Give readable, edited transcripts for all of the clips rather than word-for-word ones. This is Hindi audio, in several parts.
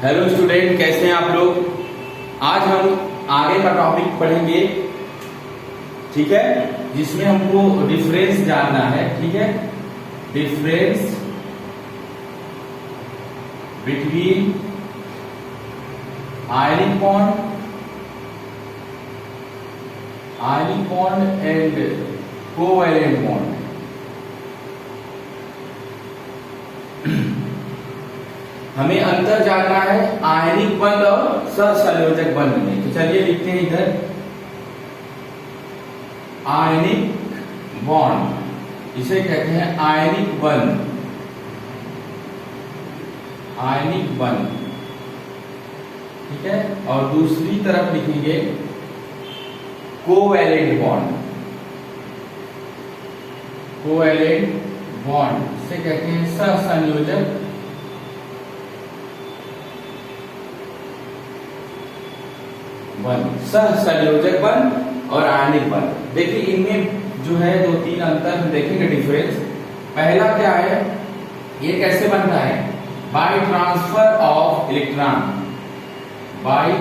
हेलो स्टूडेंट, कैसे हैं आप लोग। आज हम आगे का टॉपिक पढ़ेंगे, ठीक है, जिसमें हमको डिफरेंस जानना है। ठीक है, difference between ionic bond and covalent bond. हमें अंतर जानना है आयनिक बंध और सहसंयोजक बंध में। तो चलिए लिखते हैं इधर आयनिक बॉन्ड, इसे कहते हैं आयनिक बंध। आयनिक बंध, ठीक है। और दूसरी तरफ लिखेंगे कोवैलेंट बॉन्ड। कोवैलेंट बॉन्ड इसे कहते हैं सहसंयोजक बंध। सहसंयोजक बंध और आयनिक बंध, देखिए इनमें जो है दो तीन अंतर हम देखेंगे, डिफरेंस। पहला क्या है, ये कैसे बनता है, by transfer of electron. By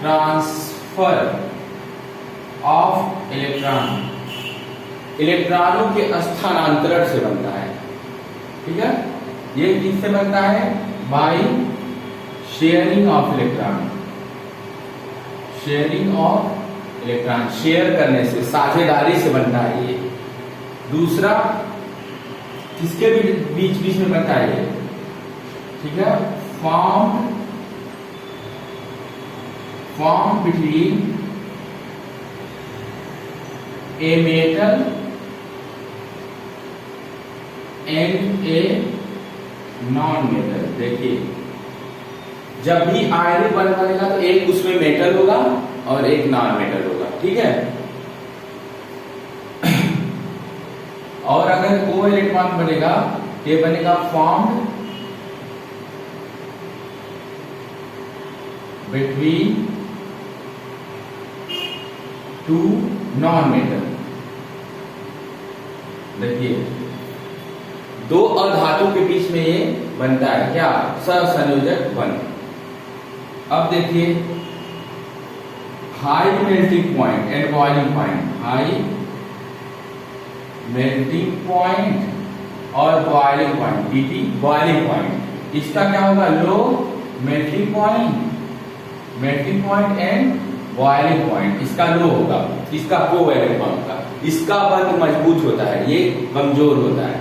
transfer of electron, इलेक्ट्रॉनों के स्थानांतरण से बनता है। ठीक है, ये किससे बनता है, by sharing of electron. Sharing of electron, share करने से, साझेदारी से बनता है ये। दूसरा किसके बीच बीच में बनता है ये, ठीक है, form between a metal and a non metal. देखिए जब भी आयनिक बंध बनेगा तो एक उसमें मेटल होगा और एक नॉन मेटल होगा। ठीक है, और अगर कोवैलेंट बॉन्ड बनेगा, ये बनेगा formed between two non metal. देखिए दो अधातु के बीच में ये बनता है क्या, सहसंयोजक बंध। अब देखिए high melting point and boiling point. High melting point और बॉइलिंग पॉइंट, बीटी बॉइलिंग पॉइंट। इसका क्या होगा, low melting point and boiling point, इसका लो होगा। इसका कोवैलेंट बॉन्ड का, इसका बंध मजबूत होता है, ये कमजोर होता है।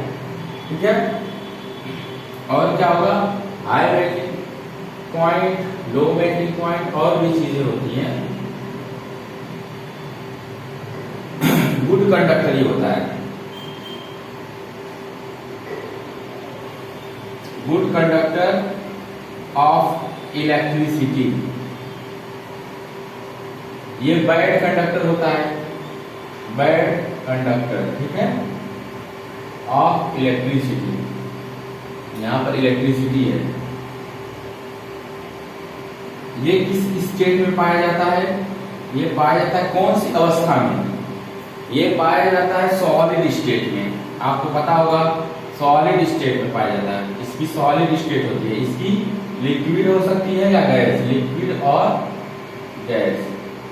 ठीक है, और क्या होगा, हाई मेल्टिंग पॉइंट, लो मेल्टिंग पॉइंट, और भी चीजें होती हैं। गुड कंडक्टर ये होता है, गुड कंडक्टर ऑफ इलेक्ट्रिसिटी। ये बैड कंडक्टर होता है, बैड कंडक्टर, ठीक है, ऑफ इलेक्ट्रिसिटी। यहां पर इलेक्ट्रिसिटी है, ये किस स्टेट में पाया जाता है, ये पाया जाता है कौन सी अवस्था में, ये पाया जाता है सॉलिड स्टेट में। आपको पता होगा सॉलिड स्टेट में पाया जाता है, इसकी सॉलिड स्टेट होती है, इसकी लिक्विड हो सकती है या गैस, लिक्विड और गैस।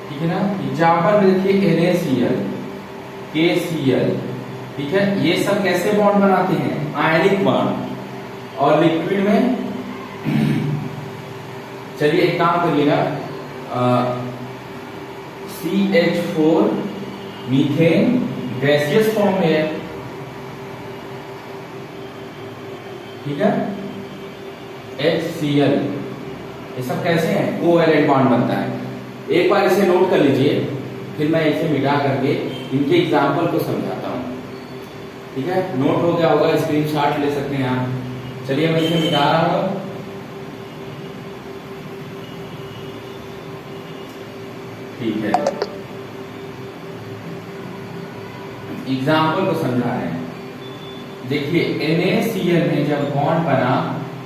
ठीक है ना, एग्जाम्पल देखिए NaCl, KCl, ठीक है, ये सब कैसे बॉन्ड बनाते हैं, आयनिक बॉन्ड। और लिक्विड में चलिए एक काम करिएगा, CH4 मीथेन गैसियस फॉर्म में है। ठीक है, HCl, ये सब कैसे हैं, कोवैलेंट बॉन्ड बनता है। एक बार इसे नोट कर लीजिए, फिर मैं इसे मिटा करके इनके एग्जाम्पल को समझाता हूं। ठीक है, नोट हो गया होगा, स्क्रीनशॉट ले सकते हैं आप। चलिए मैं इसे मिटा रहा हूं। ठीक है, एग्जाम्पल को समझा रहे हैं। देखिए NaCl में जब बॉन्ड बना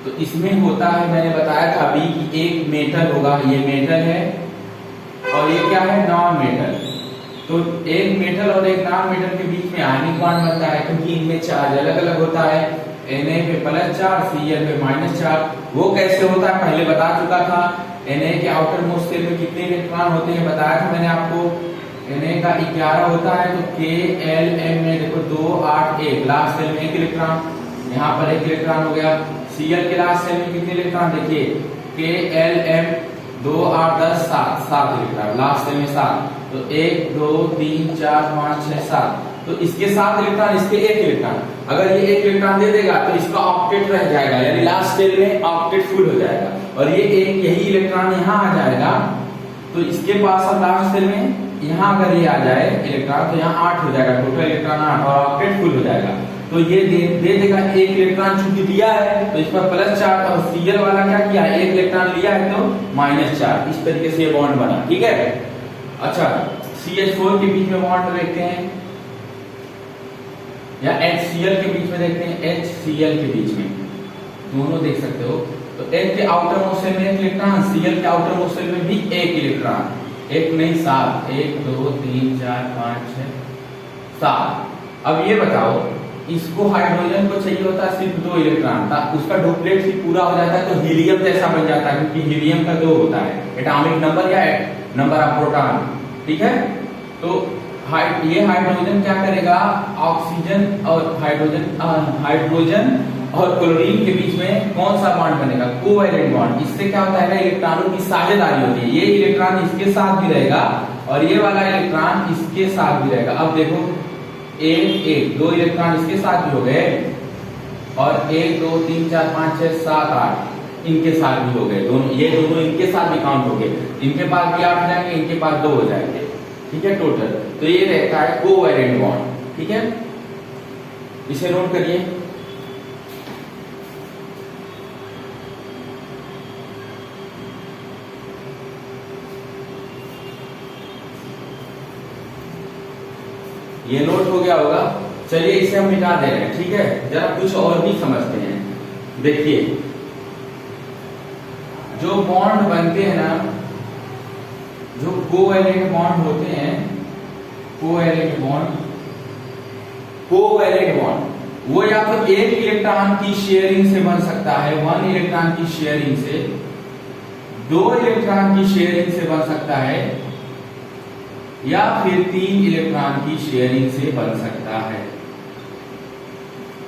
तो इसमें होता है, मैंने बताया था अभी कि एक मेटल होगा, ये मेटल है, और ये क्या है, नॉन मेटल। तो एक मेटल और एक नॉन मेटल के बीच में आयनिक बॉन्ड बनता है, क्योंकि इनमें चार्ज अलग अलग होता है। Na पे +4, Cl पे -4। वो कैसे होता है पहले बता चुका था। Na के आउटर मोस्ट शेल में कितने इलेक्ट्रॉन होते हैं बताया था मैंने आपको। Na का 11 होता है तो KLm में देखो 2, 8, 1 लास्ट शेल में 1 इलेक्ट्रॉन, यहाँ पर 1 इलेक्ट्रॉन हो गया। Cl के लास्ट शेल में कितने इलेक्ट्रॉन देखिए KLm 2, 8, 10, 7 इलेक्ट्रॉन, लास्ट शेल में 7। तो 1, 2, 3, 4, 5, 6, 7। तो इसके 7 इलेक्ट्रॉन, इसके 1 इलेक्ट्रॉन। अगर ये 1 इलेक्ट्रॉन दे देगा तो इसका ऑक्टेट रह जाएगा, यानी लास्ट शेल में ऑक्टेट फुल हो जाएगा। और ये एक यही इलेक्ट्रॉन यहाँ आ जाएगा तो इसके पास अब लास्ट शेल में यहाँ अगर ये आ जाए इलेक्ट्रॉन तो यहाँ 8 हो जाएगा, टोटल इलेक्ट्रॉन 8 और ऑक्टेट फुल हो जाएगा। तो ये दे देगा 1 इलेक्ट्रॉन चूंकि दिया है तो इस पर +4 और Cl वाला क्या किया 1 इलेक्ट्रॉन लिया है तो -4। इस तरीके से ये बॉन्ड बना, ठीक है। अच्छा CH4 के बीच में बॉन्ड देखते हैं या HCl के बीच में देखते हैं, HCl के बीच में दोनों देख सकते हो। तो H के आउटर मोस्ट शेल में 1 इलेक्ट्रॉन, Cl के आउटर मोस्ट शेल में भी 1 इलेक्ट्रॉन, 1 नहीं 7, 1, 2, 3, 4, 5, 6, 7। अब ये बताओ इसको हाइड्रोजन को चाहिए होता है सिर्फ 2 इलेक्ट्रॉन था, उसका डुप्लेट ही पूरा हो जाता है तो हीलियम जैसा बन जाता है, क्योंकि हीलियम का 2 होता है एटॉमिक नंबर या नंबर ऑफ प्रोटॉन, ठीक है। तो ये हाइड्रोजन क्या करेगा ऑक्सीजन और हाइड्रोजन और क्लोरीन के बीच में कौन सा बॉन्ड बनेगा कोवैलेंट बॉन्ड। इससे क्या होता है इलेक्ट्रॉनों की साझेदारी होती है, ये इलेक्ट्रॉन इसके साथ भी रहेगा और ये वाला इलेक्ट्रॉन इसके साथ भी रहेगा। अब देखो 1, 2 इलेक्ट्रॉन इसके साथ भी हो गए और 1, 2, 3, 4, 5, 6, 7, 8 इनके साथ भी हो गए, दोनों ये दोनों इनके साथ भी काउंट हो गए, इनके पास भी 8 जाएंगे, इनके पास 2 हो जाएंगे, ठीक है टोटल। तो ये रहता है कोवैलेंट बॉन्ड, ठीक है। इसे नोट करिए। ये नोट हो गया होगा। चलिए इसे हम मिटा दे रहे हैं, ठीक है। जरा कुछ और भी समझते हैं। देखिए जो बॉन्ड बनते हैं ना, जो कोवैलेंट बॉन्ड होते हैं, कोवैलेंट बॉन्ड वो या तो 1 इलेक्ट्रॉन की शेयरिंग से बन सकता है, 1 इलेक्ट्रॉन की शेयरिंग से, 2 इलेक्ट्रॉन की शेयरिंग से बन सकता है या फिर 3 इलेक्ट्रॉन की शेयरिंग से बन सकता है।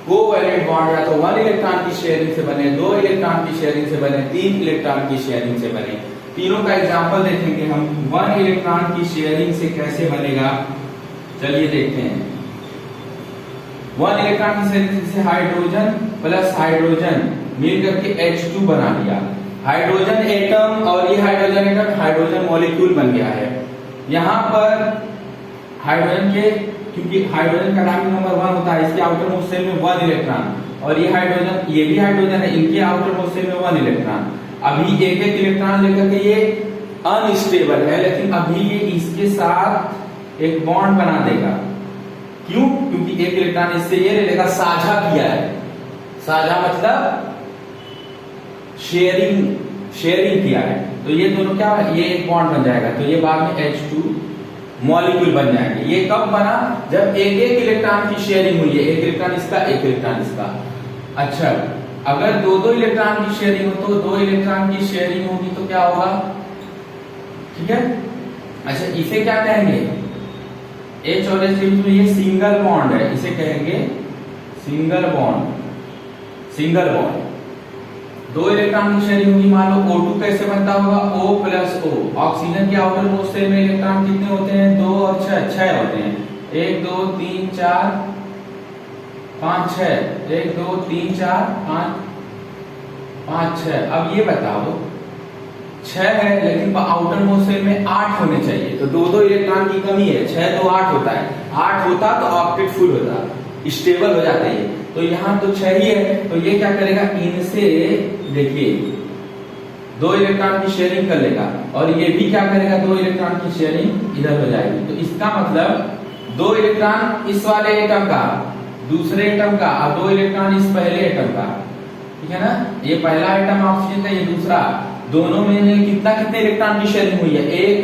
कोवैलेंट बॉन्ड या तो 1 इलेक्ट्रॉन की शेयरिंग से बने, 2 इलेक्ट्रॉन की शेयरिंग से बने, 3 इलेक्ट्रॉन की शेयरिंग से बने। तीनों का एग्जांपल देखेंगे हम। 1 इलेक्ट्रॉन की शेयरिंग से कैसे बनेगा, चलिए देखते हैं। 1 इलेक्ट्रॉन की शेयरिंग से हाइड्रोजन प्लस हाइड्रोजन मिलकर के H2 बना लिया। हाइड्रोजन एटम और ये हाइड्रोजन एटम हाइड्रोजन मॉलिक्यूल बन गया है। यहाँ पर हाइड्रोजन के, क्योंकि हाइड्रोजन का एटॉमिक नंबर 1 होता है, इसके आउटर मोस्ट शेल में 1 इलेक्ट्रॉन, और ये हाइड्रोजन ये भी हाइड्रोजन है, इनके आउटर मोस्ट शेल में 1 इलेक्ट्रॉन। अभी 1-1 इलेक्ट्रॉन लेकर के ये अनस्टेबल है, लेकिन अभी ये इसके साथ एक बॉन्ड बना देगा। क्यों? क्योंकि 1 इलेक्ट्रॉन इससे ये ले लेगा, साझा किया है। साझा मतलब शेयरिंग किया है, तो ये दोनों क्या है, ये एक बॉन्ड बन जाएगा, तो ये बाद में H2 मॉलिक्यूल बन जाएंगे। ये कब बना, जब 1-1 इलेक्ट्रॉन की शेयरिंग हुई है, 1 इलेक्ट्रॉन इसका, 1 इलेक्ट्रॉन इसका। अच्छा, अगर 2-2 इलेक्ट्रॉन की शेयरिंग हो तो 2 इलेक्ट्रॉन की शेयरिंग होगी तो क्या होगा, ठीक है। अच्छा, इसे क्या कहेंगे, H और H के बीच में ये सिंगल बॉन्ड है, इसे कहेंगे सिंगल बॉन्ड। 2 इलेक्ट्रॉन की शेयरिंग होगी, मान लो O2 कैसे बनता होगा, O प्लस O। ऑक्सीजन के आउटर मोस्ट शेल में इलेक्ट्रॉन कितने होते हैं, 2 और 6 होते हैं। 1, 2, 3, 4, 5, 6, 1, 2, 3, 4, 5, 6। अब ये बताओ 6 है लेकिन आउटर मोस्ट शेल में 8 होने चाहिए, तो 2-2 इलेक्ट्रॉन की कमी है। 6 2 8 होता है, 8 होता तो ऑक्टेट फुल होता, स्टेबल हो जाता है। तो यहाँ तो 6 ही है, तो ये क्या करेगा, इनसे देखिए 2 इलेक्ट्रॉन की शेयरिंग कर लेगा, और ये भी क्या करेगा, 2 इलेक्ट्रॉन की शेयरिंग इधर हो जाएगी। तो इसका मतलब 2 इलेक्ट्रॉन इस वाले एटम का, दूसरे एटम का, और 2 इलेक्ट्रॉन इस पहले एटम का, ठीक है ना। ये पहला एटम ऑक्सीजन का, ये दूसरा, दोनों में कितने इलेक्ट्रॉन की शेयरिंग हुई है, 1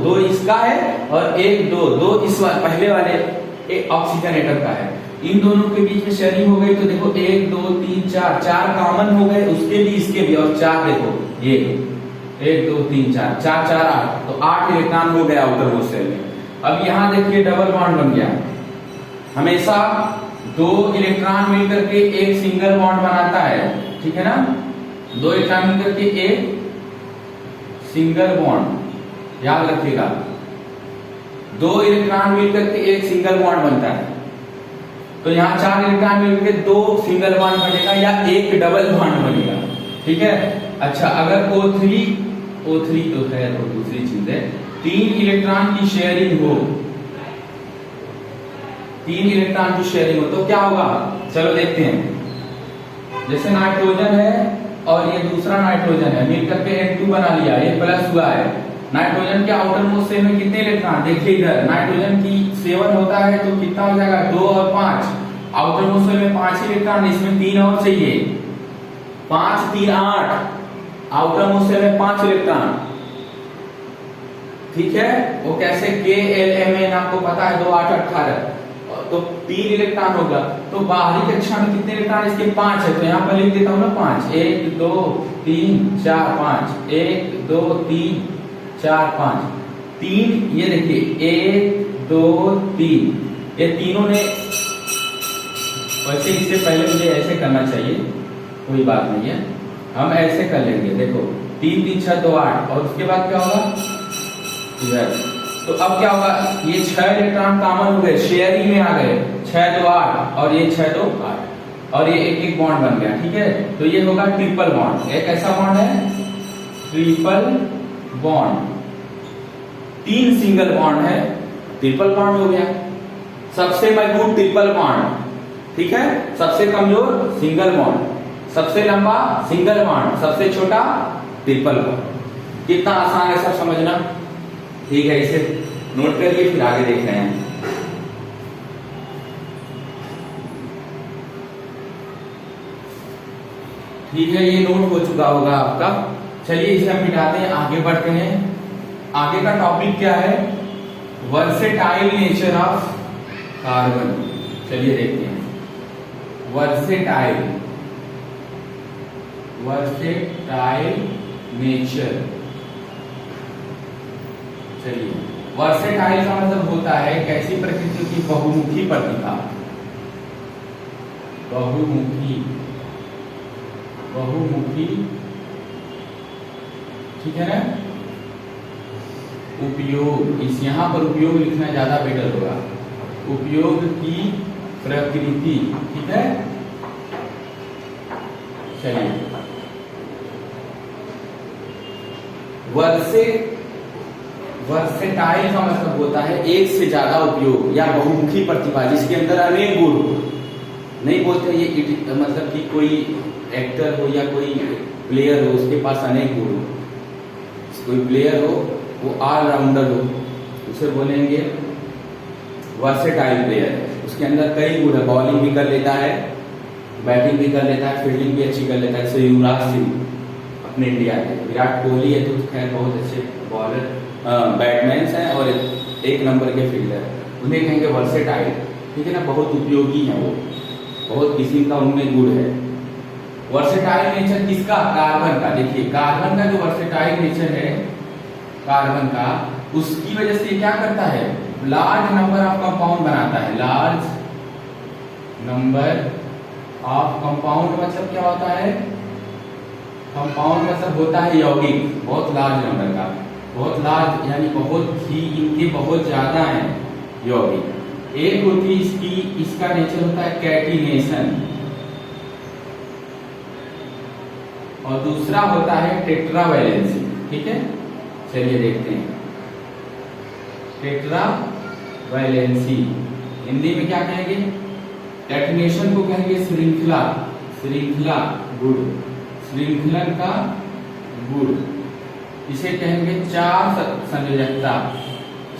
2 इसका है और 1 2 इस पहले वाले ऑक्सीजन एटम का है। इन दोनों के बीच में शेयरिंग हो गई तो देखो 1 2 3 4, 4 कॉमन हो गए, उसके भी इसके भी, और 4 देखो ये 1 2 3 4, 4 4 8, तो 8 इलेक्ट्रॉन हो गया आउटर मोस्ट शेल में। अब यहाँ देखिए डबल बॉन्ड बन गया। हमेशा 2 इलेक्ट्रॉन मिलकर के एक सिंगल बॉन्ड बनाता है, ठीक है ना, 2 इलेक्ट्रॉन मिलकर के एक सिंगल बॉन्ड, याद रखिएगा 2 इलेक्ट्रॉन मिलकर के एक सिंगल बॉन्ड बनता है। तो यहाँ 4 इलेक्ट्रॉन मिलकर 2 सिंगल बॉन्ड बनेगा या एक डबल बॉन्ड बनेगा, ठीक है। अच्छा, अगर O3 तो खैर वो दूसरी चीज है, 3 इलेक्ट्रॉन की शेयरिंग हो, 3 इलेक्ट्रॉन की शेयरिंग हो तो क्या होगा, चलो देखते हैं। जैसे नाइट्रोजन है और ये दूसरा नाइट्रोजन है, मिलकर के N2 बना लिया, ये प्लस हुआ है। नाइट्रोजन के आउटर मोस्ट शेल में कितने इलेक्ट्रॉन, देखिए इधर नाइट्रोजन की 7 होता है तो कितना हो जाएगा, 2 और 5, आउटर मोस्ट शेल में 5 इलेक्ट्रॉन, इसमें 3 और चाहिए, 5 3 8, आउटर मोस्ट शेल में 5 इलेक्ट्रॉन, ठीक है। वो कैसे, KLMN आपको पता है, 2 8 18, तो 3 इलेक्ट्रॉन होगा। तो बाहरी कक्षा में कितने इलेक्ट्रॉन, इसके 5 है, तो यहाँ पर लिख देता हूँ ना 5, 1 2 3 4 5, 1 2 3 4 5, 3, ये देखिए 1 2 3, ये तीनों ने, वैसे इससे पहले मुझे ऐसे करना चाहिए, कोई बात नहीं है, हम ऐसे कर लेंगे। देखो 3 3 6 2 8, और उसके बाद क्या होगा इधर, तो अब क्या होगा, ये 6 इलेक्ट्रॉन कॉमन हो गए, शेयरिंग में आ गए, 6 2 8, और ये 6 2 8, और ये एक एक बॉन्ड बन गया, ठीक है। तो ये होगा ट्रिपल बॉन्ड। एक ऐसा बॉन्ड है ट्रिपल बॉन्ड, 3 सिंगल बॉन्ड है, ट्रिपल बॉन्ड हो गया। सबसे मजबूत ट्रिपल बॉन्ड, ठीक है, सबसे कमजोर सिंगल बॉन्ड, सबसे लंबा सिंगल बॉन्ड, सबसे छोटा ट्रिपल बॉन्ड। कितना आसान है सब समझना, ठीक है, इसे नोट करिए, फिर आगे देख रहे हैं। ठीक है, ये नोट हो चुका होगा आपका। चलिए इसे हम मिटाते हैं, आगे बढ़ते हैं। आगे का टॉपिक क्या है, वर्सेटाइल नेचर ऑफ कार्बन। चलिए देखते हैं, वर्सेटाइल नेचर। चलिए, वर्सेटाइल का मतलब होता है कैसी प्रकृति की, बहुमुखी प्रतिभा, बहुमुखी, ठीक है ना। उपयोग, इस यहाँ पर उपयोग लिखना ज्यादा बेटर होगा, उपयोग की प्रकृति, ठीक है। चलिए, वर्सेटाइल का मतलब होता है एक से ज्यादा उपयोग या बहुमुखी प्रतिभा, जिसके अंदर अनेक गुण हो। नहीं बोलते ये मतलब कि कोई एक्टर हो या कोई प्लेयर हो, उसके पास अनेक गुण हो। कोई प्लेयर हो वो ऑलराउंडर हो, उसे बोलेंगे वर्सेटाइल प्लेयर, उसके अंदर कई गुण है, बॉलिंग भी कर लेता है, बैटिंग भी कर लेता है, फील्डिंग भी अच्छी कर लेता है। जैसे युवराज सिंह अपने इंडिया के, विराट कोहली है तो खैर बहुत अच्छे बॉलर बैट्समैन हैं और 1 नंबर के फील्डर, उन्हें कहेंगे वर्सेटाइल, ठीक है ना। बहुत उपयोगी है वो, बहुत किसी का उनमें गुण है। वर्सेटाइल नेचर किसका, कार्बन का। देखिए कार्बन का जो वर्सेटाइल नेचर है कार्बन का, उसकी वजह से क्या करता है, लार्ज नंबर ऑफ कंपाउंड बनाता है। लार्ज नंबर ऑफ कंपाउंड मतलब क्या होता है, कंपाउंड मतलब होता है यौगिक, बहुत लार्ज नंबर का, बहुत लार्ज यानी बहुत ही, इनके बहुत ज्यादा है यौगिक। एक होती है इसकी, इसका नेचर होता है कैटिनेशन, और दूसरा होता है टेट्रावैलेंसी, ठीक है। चलिए देखते हैं, टेट्रावैलेंसी हिंदी में क्या कहेंगे, कैटिनेशन को कहेंगे श्रृंखला, गुण, श्रृंखलन का गुण, इसे कहेंगे 4 संयोजकता,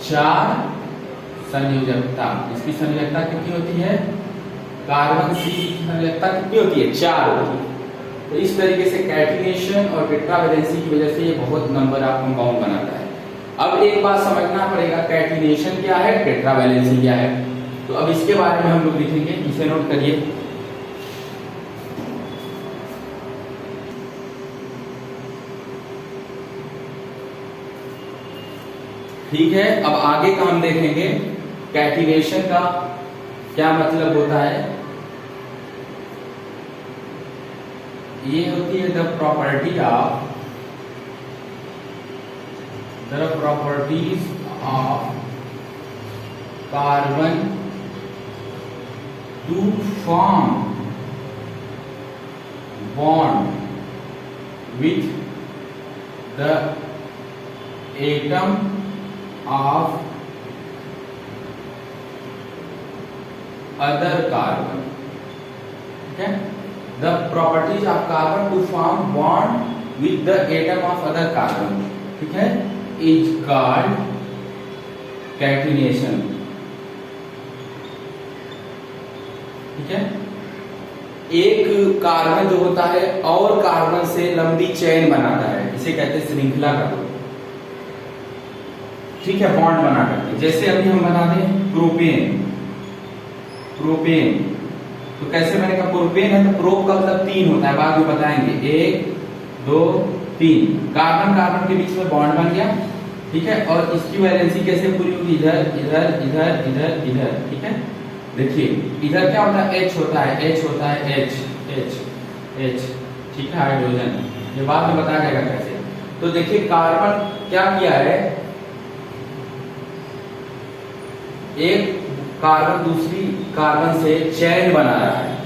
4 संयोजकता। इसकी संयोजकता कितनी होती है, कार्बन C की संयोजकता कितनी होती है, 4 होती है। तो इस तरीके से कैटिनेशन और टेट्रावैलेंसी की वजह से ये बहुत नंबर ऑफ कंपाउंड बनाता है। अब एक बात समझना पड़ेगा, कैटिनेशन क्या है, टेट्रावैलेंसी क्या है। तो अब इसके बारे में हम लोग लिखेंगे, इसे नोट करिए। ठीक है, अब आगे का हम देखेंगे कैटिनेशन का क्या मतलब होता है। ये होती है the properties of carbon to form bond with the atom of other carbon. Okay, the properties of carbon to form bond with the atom of other carbon, ठीक है, is called catenation. ठीक है, एक कार्बन जो होता है और कार्बन से लंबी चेन बनाता है, इसे कहते हैं श्रृंखला का ग्रुप। ठीक है, बॉन्ड बना करके, जैसे अभी हम बना दें प्रोपेन। तो कैसे बनेगा? प्रोपेन है तो प्रोप का मतलब 3 होता है, बाद में बताएंगे। 1 2 3 कार्बन कार्बन के बीच में बॉन्ड बन गया। ठीक है, और इसकी वैलेंसी कैसे पूरी होगी? इधर इधर इधर इधर इधर। ठीक है, देखिए इधर क्या होता है? H होता है, H होता है, H। ठीक है, हाइड्रोजन, ये बाद में बताया जाएगा कैसे। तो देखिए कार्बन क्या किया है, एक कार्बन दूसरी कार्बन से चैन बना रहा है,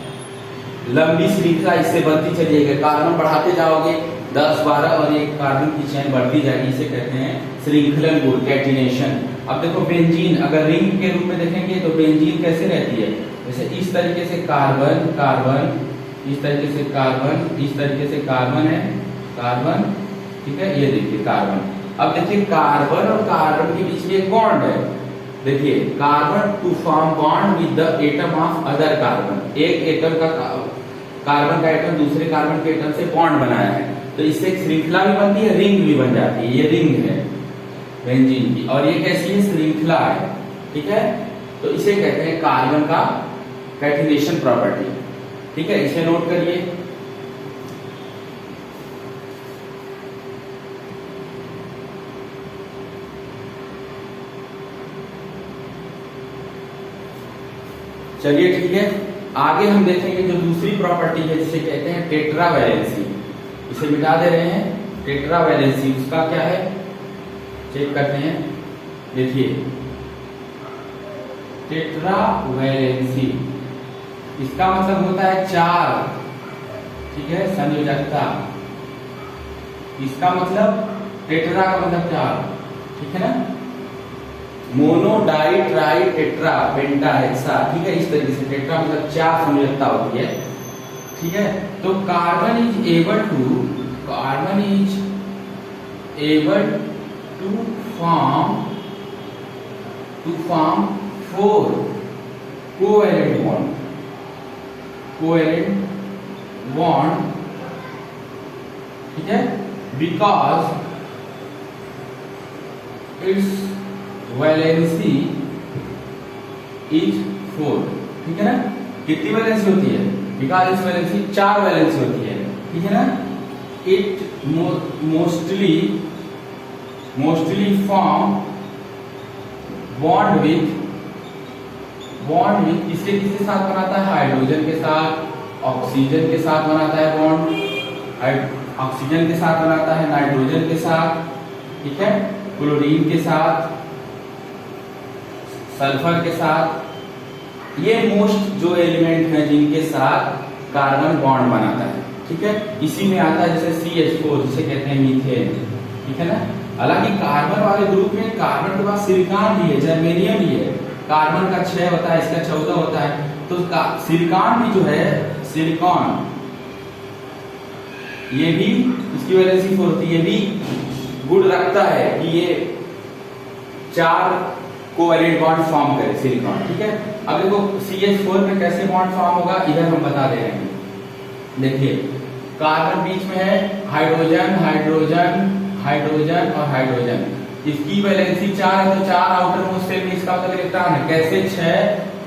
लंबी श्रृंखला इससे बनती चलिएगी। कार्बन बढ़ाते जाओगे 10 12 और एक कार्बन की चैन बढ़ती जाएगी, इसे कहते हैं श्रृंखलन गुण, कैटिनेशन। अब देखो बेंजीन, अगर रिंग के रूप में देखेंगे तो बेंजीन कैसे रहती है? जैसे इस तरीके से कार्बन कार्बन, इस तरीके से कार्बन, इस तरीके से कार्बन है, कार्बन। ठीक है, ये देखिए कार्बन। अब देखिए कार्बन और कार्बन के बीच में एक बॉन्ड है। देखिए carbon to form bond with the atom of other carbon, एक एटम का कार्बन का एटम दूसरे कार्बन के एटम से बॉन्ड बनाया है, तो इससे एक श्रृंखला भी बनती है, रिंग भी बन जाती है। ये रिंग है बेंजीन की, और ये कैसी है? श्रृंखला है। ठीक है, तो इसे कहते हैं कार्बन का कैटिनेशन प्रॉपर्टी। ठीक है, इसे नोट करिए। चलिए ठीक है, आगे हम देखेंगे जो दूसरी प्रॉपर्टी है जिसे कहते हैं टेट्रावैलेंसी। इसे मिटा दे रहे हैं। टेट्रावैलेंसी उसका क्या है, चेक करते हैं। देखिए टेट्रावैलेंसी इसका मतलब होता है 4। ठीक है, संयोजकता, इसका मतलब टेट्रा का मतलब 4। ठीक है ना, मोनो डाई ट्राई टेट्रा पेंटा हेक्सा। ठीक है, इस तरीके से टेट्रा मतलब 4 संयोजकता होती है। ठीक है, तो carbon is able to form 4 covalent bond. ठीक है, बिकॉज इट्स वैलेंसी इज 4। ठीक है ना, कितनी वैलेंसी होती है? बिकॉज इट्स वैलेंसी 4 वैलेंसी होती है। ठीक है ना, it mostly form bond with किसके किसके साथ बनाता है? हाइड्रोजन के साथ, ऑक्सीजन के साथ बनाता है बॉन्ड, ऑक्सीजन के साथ बनाता है, नाइट्रोजन के साथ, ठीक है, क्लोरीन के साथ, सल्फर के साथ। ये मोस्ट जो एलिमेंट हैं जिनके साथ कार्बन बॉन्ड बनाता है। ठीक है, इसी में आता है जैसे CH4 जिसे कहते हैं मीथेन। ठीक है ना, हालांकि कार्बन वाले ग्रुप में कार्बन के बाद सिलिकॉन भी है, जर्मेनियम भी है। कार्बन का 6 होता है, इसका 14 होता है। तो सिलिकॉन भी जो है, सिलिकॉन, ये भी इसकी वैलेंसी 4 होती है। ये भी गुण रखता है कि ये 4 कोवैलेंट बॉन्ड फॉर्म करे सिलिकॉन। ठीक है, अब देखो CH4 में कैसे बॉन्ड फॉर्म होगा, इधर हम बता दे रहे हैं। देखिए कार्बन बीच में है, हाइड्रोजन हाइड्रोजन हाइड्रोजन और हाइड्रोजन। इसकी वैलेंसी 4 है, तो 4 आउटर मोस्ट शेल में इसका मतलब इलेक्ट्रॉन है। कैसे?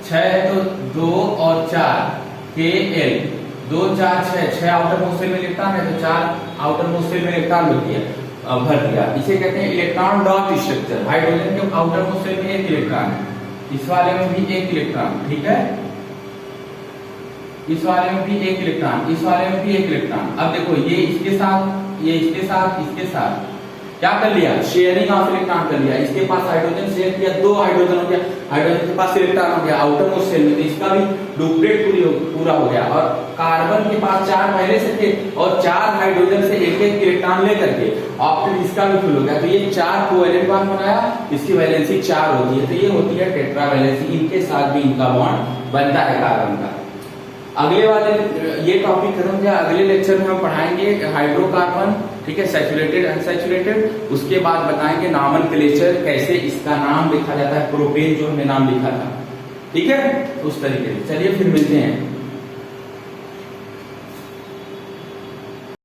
6 तो 2 और 4 KL 2 4 6 आउटर मोस्ट शेल में इलेक्ट्रॉन है तो 4 आउटर मोस्ट शेल में इलेक्ट्रॉन भर दिया। इसे कहते हैं इलेक्ट्रॉन डॉट स्ट्रक्चर। हाइड्रोजन के आउटर मोस्ट शेल में एक इलेक्ट्रॉन है, इस वाले में भी एक इलेक्ट्रॉन, ठीक है, इस वाले में भी एक इलेक्ट्रॉन, इस वाले में भी एक इलेक्ट्रॉन। अब देखो ये इसके साथ, ये इसके साथ, इसके साथ क्या कर लिया, शेयरिंग ऑफ इलेक्ट्रॉन कर लिया। इसके पास हाइड्रोजन शेयर किया, 2 हाइड्रोजन हो गया, हाइड्रोजन के पास इलेक्ट्रॉन हो गया आउटर मोस्ट शेल में, तो इसका भी डुप्लीकेट पूरा हो गया। और कार्बन के पास 4 पहले से थे और 4 हाइड्रोजन से एक एक इलेक्ट्रॉन लेकर के और फिर इसका भी फुल हो गया, तो ये 4 कोवेलेंट बॉन्ड बनाया, इसकी वैलेंसी 4 होती है, तो ये होती है टेट्रा वैलेंसी। इनके साथ भी इनका बॉन्ड बनता है कार्बन का। अगले वाले ये टॉपिक खत्म किया, अगले लेक्चर में हम पढ़ाएंगे हाइड्रोकार्बन, ठीक है, सैचुरेटेड अनसैचुरेटेड। उसके बाद बताएंगे नॉमेनक्लेचर, कैसे इसका नाम लिखा जाता है, प्रोपेन जो हमने नाम लिखा था, ठीक है, उस तरीके से। चलिए फिर मिलते हैं।